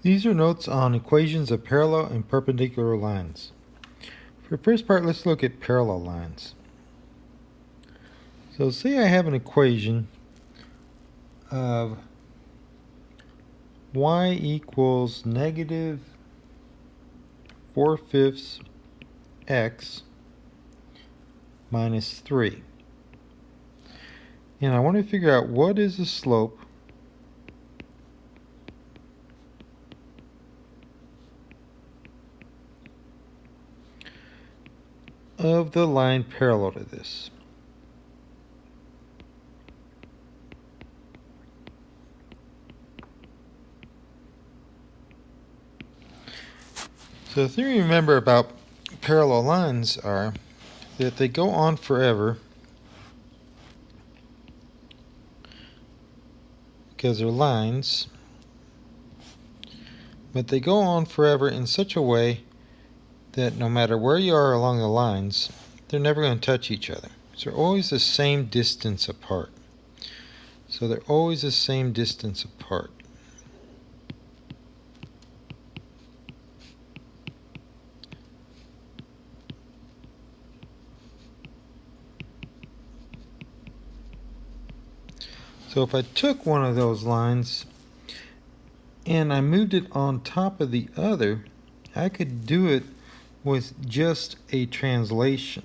These are notes on equations of parallel and perpendicular lines. For the first part, let's look at parallel lines. So say I have an equation of y equals negative 4/5 x minus 3. And I want to figure out what is the slope of the line parallel to this. So the thing to remember about parallel lines are that they go on forever because they're lines, but they go on forever in such a way that no matter where you are along the lines, they're never going to touch each other. So they're always the same distance apart. So they're always the same distance apart. So if I took one of those lines and I moved it on top of the other, I could do it with just a translation.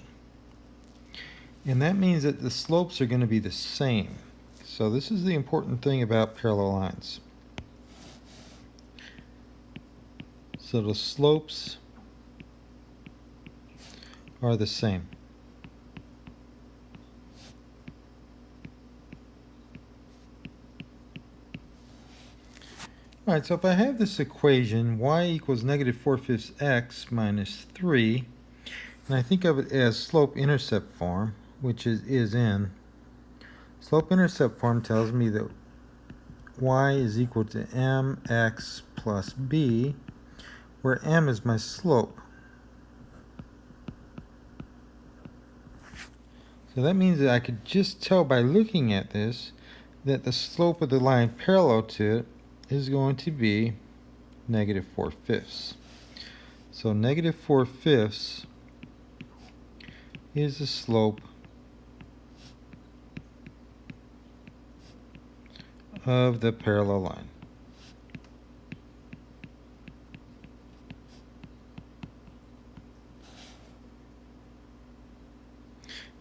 And that means that the slopes are going to be the same. So this is the important thing about parallel lines. So the slopes are the same. Alright, so if I have this equation, y equals negative 4/5 x minus 3, and I think of it as slope-intercept form, which is in. Slope-intercept form tells me that y is equal to mx plus b, where m is my slope. So that means that I could just tell by looking at this that the slope of the line parallel to it is going to be negative 4/5. So negative 4/5 is the slope of the parallel line.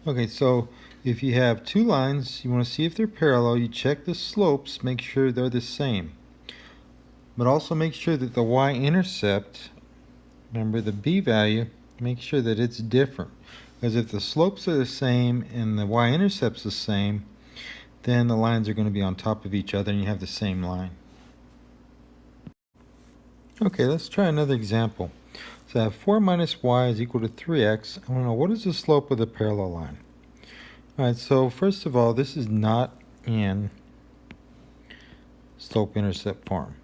Okay, so if you have two lines, you want to see if they're parallel, you check the slopes, make sure they're the same. But also make sure that the y-intercept, remember the b value, make sure that it's different. Because if the slopes are the same and the y-intercept's the same, then the lines are going to be on top of each other and you have the same line. Okay, let's try another example. So I have 4 minus y is equal to 3x. I want to know what is the slope of the parallel line. Alright, so first of all, this is not in slope-intercept form.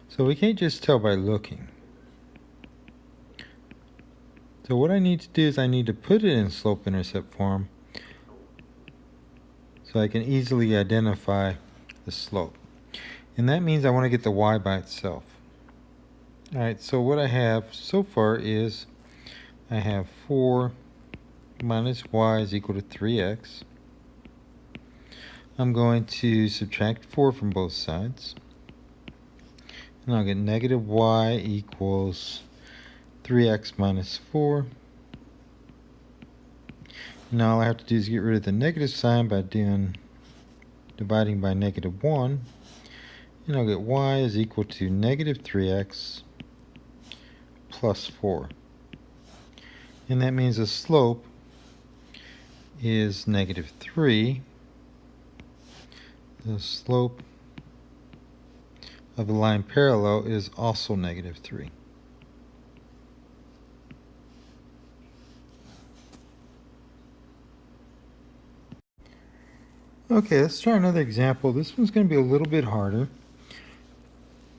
So we can't just tell by looking. So what I need to do is I need to put it in slope-intercept form so I can easily identify the slope. And that means I want to get the y by itself. Alright, so what I have so far is I have 4 minus y is equal to 3x. I'm going to subtract 4 from both sides. And I'll get negative y equals 3x minus 4. Now all I have to do is get rid of the negative sign by dividing by negative 1. And I'll get y is equal to negative 3x plus 4. And that means the slope is negative 3. The slope of the line parallel is also negative 3. Okay, let's try another example. This one's going to be a little bit harder.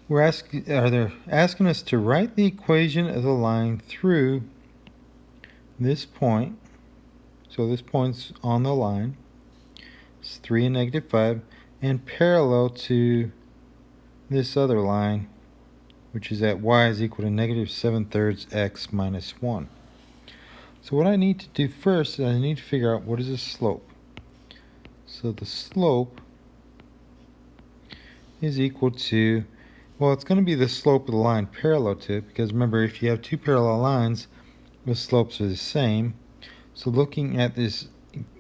They're asking us to write the equation of the line through this point. So this point's on the line. It's 3 and negative 5, and parallel to this other line, which is at y is equal to negative 7/3 x minus 1. So what I need to do first is I need to figure out what is the slope. So the slope is equal to, well, it's going to be the slope of the line parallel to it, because remember, if you have two parallel lines, the slopes are the same. So looking at this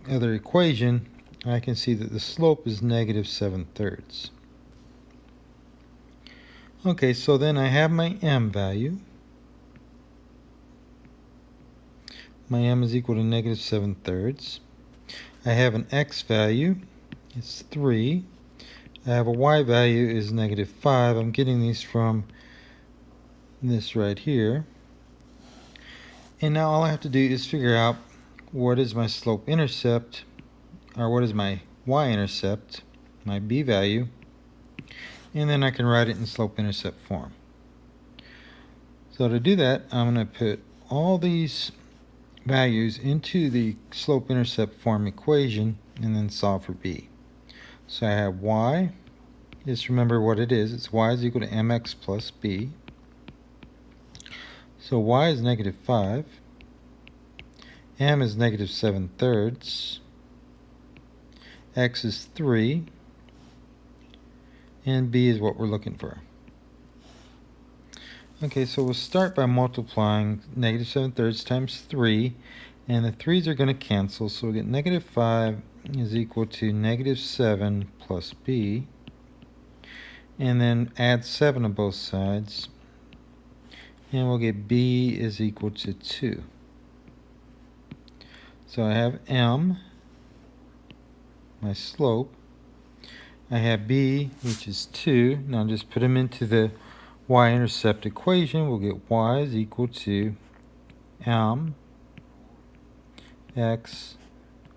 other equation, I can see that the slope is negative 7/3. Okay, so then I have my m value. My m is equal to negative 7/3. I have an x value, it's 3. I have a y value is negative 5. I'm getting these from this right here. And now all I have to do is figure out what is my slope intercept, or what is my y-intercept, my b value, and then I can write it in slope-intercept form. So to do that, I'm going to put all these values into the slope-intercept form equation and then solve for b. So I have y, just remember what it is, it's y is equal to mx plus b. So y is negative 5, m is negative 7/3, x is 3, and b is what we're looking for. Okay, so we'll start by multiplying negative 7/3 times 3, and the 3's are going to cancel, so we'll get negative 5 is equal to negative 7 plus b, and then add 7 on both sides, and we'll get b is equal to 2. So I have m, my slope, I have b, which is 2. Now just put them into the y-intercept equation. We'll get y is equal to m x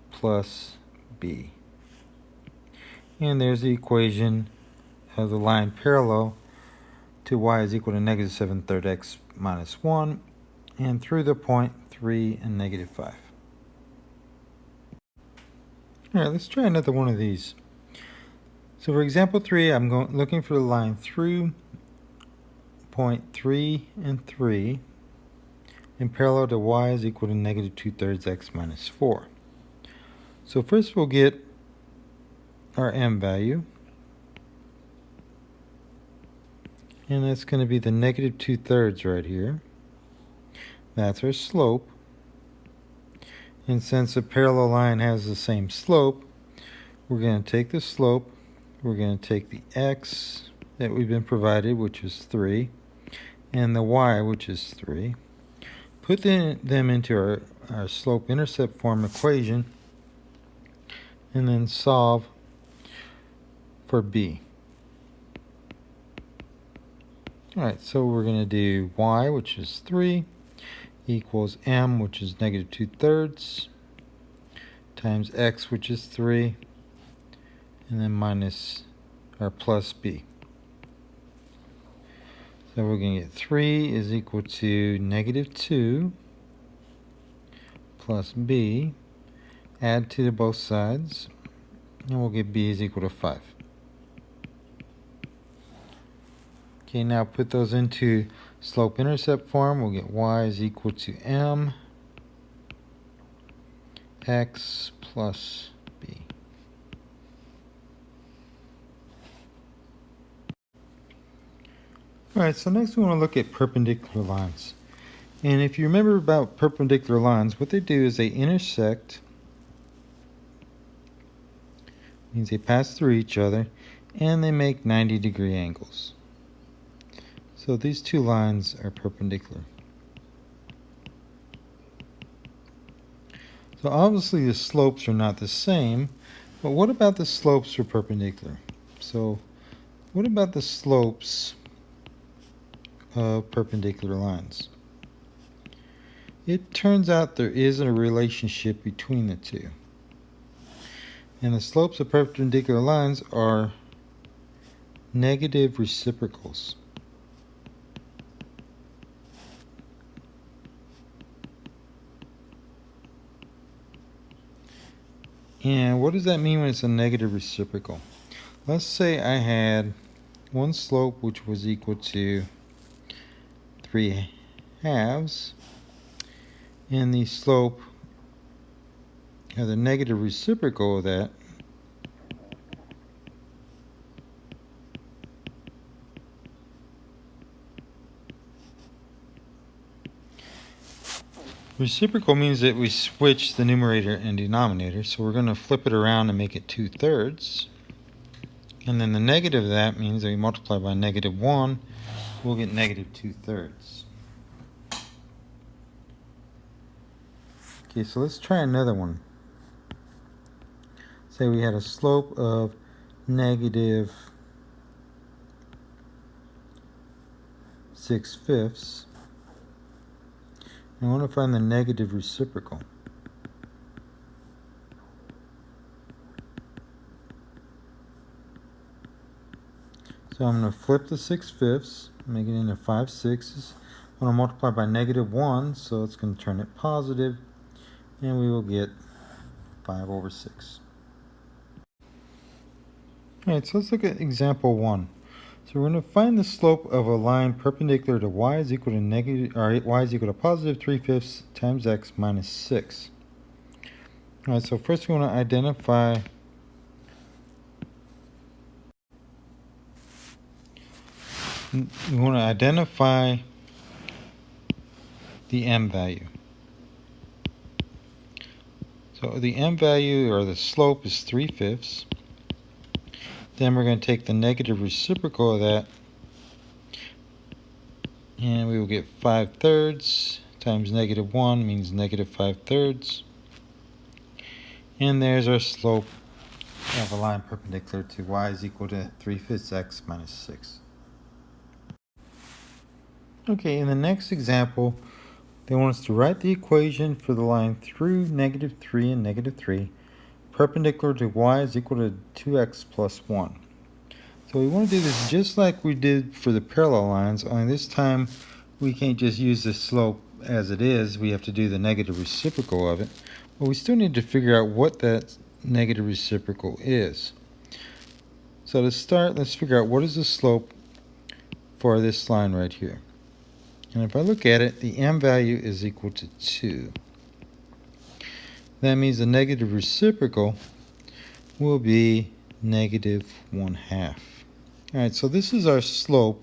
plus b. And there's the equation of the line parallel to y is equal to negative 7/3 x minus 1, and through the point 3 and negative 5. All right, let's try another one of these. So for example 3, I'm looking for the line through point 3 and 3 and parallel to y is equal to negative 2/3 x minus 4. So first we'll get our m value, and that's going to be the negative 2/3 right here. That's our slope. And since a parallel line has the same slope, we're going to take the slope, we're going to take the x that we've been provided, which is 3, and the y, which is 3, put them into our slope-intercept form equation, and then solve for b. Alright, so we're going to do y, which is 3, equals m, which is negative 2/3, times x, which is 3, and then minus, or plus b. So we're going to get 3 is equal to negative 2 plus b, add 2 to both sides, and we'll get b is equal to 5. Okay, now put those into slope-intercept form. We'll get y is equal to m x plus b. Alright, so next we want to look at perpendicular lines. And if you remember about perpendicular lines, what they do is they intersect, means they pass through each other, and they make 90-degree angles. So these two lines are perpendicular. So obviously the slopes are not the same, but what about the slopes for perpendicular? So what about the slopes of perpendicular lines? It turns out there is a relationship between the two. And the slopes of perpendicular lines are negative reciprocals. And what does that mean when it's a negative reciprocal? Let's say I had one slope which was equal to 3/2, and the slope, or the negative reciprocal of that, reciprocal means that we switch the numerator and denominator, so we're going to flip it around and make it 2/3. And then the negative of that means that we multiply by -1, we'll get -2/3. Okay, so let's try another one. Say we had a slope of -6/5. I want to find the negative reciprocal. So I'm going to flip the 6/5, make it into 5/6. I'm going to multiply by -1, so it's going to turn it positive, and we will get 5/6. Alright, so let's look at example 1. So we're going to find the slope of a line perpendicular to y is equal to y is equal to positive 3/5 times x minus 6. Alright, so first we want to identify the m value. So the m value, or the slope, is 3/5. Then we're going to take the negative reciprocal of that, and we will get 5/3 times -1 means -5/3. And there's our slope of a line perpendicular to y is equal to 3/5 x minus 6. Okay, in the next example, they want us to write the equation for the line through -3 and -3, perpendicular to y is equal to 2x plus 1. So we want to do this just like we did for the parallel lines, only this time we can't just use the slope as it is. We have to do the negative reciprocal of it. But we still need to figure out what that negative reciprocal is. So to start, let's figure out what is the slope for this line right here. And if I look at it, the m value is equal to 2. That means the negative reciprocal will be -1/2. Alright, so this is our slope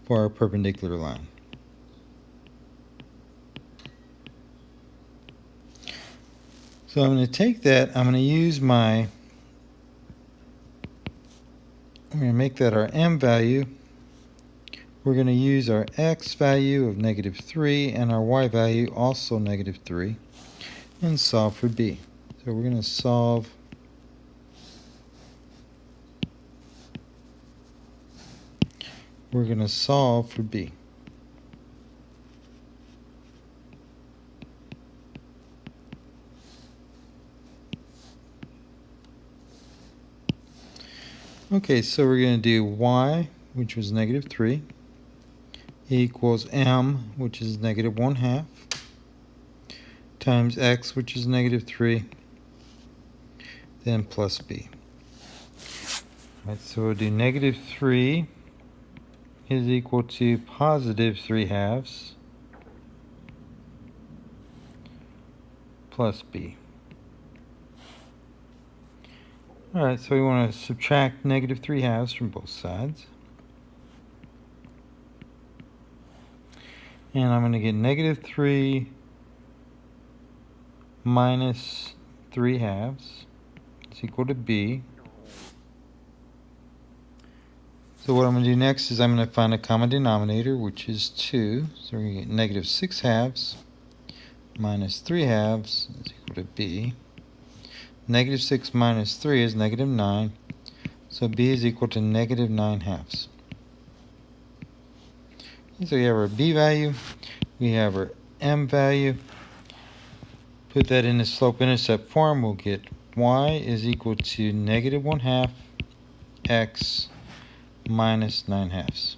for our perpendicular line. So I'm going to take that, I'm going to use we're going to make that our m value. We're going to use our x value of -3 and our y value also -3 and solve for b. So we're going to solve for b. Okay, so we're going to do y, which was -3, equals m, which is -1/2, times x, which is -3, then plus b. All right, so we'll do -3 is equal to positive 3/2 plus b. Alright, so we want to subtract -3/2 from both sides. And I'm going to get -3 minus 3/2 is equal to b. So what I'm going to do next is I'm going to find a common denominator, which is 2. So we're going to get -6/2 minus 3/2 is equal to b. -6 minus 3 is -9. So b is equal to -9/2. So we have our b value, we have our m value. Put that in the slope-intercept form, we'll get y is equal to -1/2 x minus 9/2.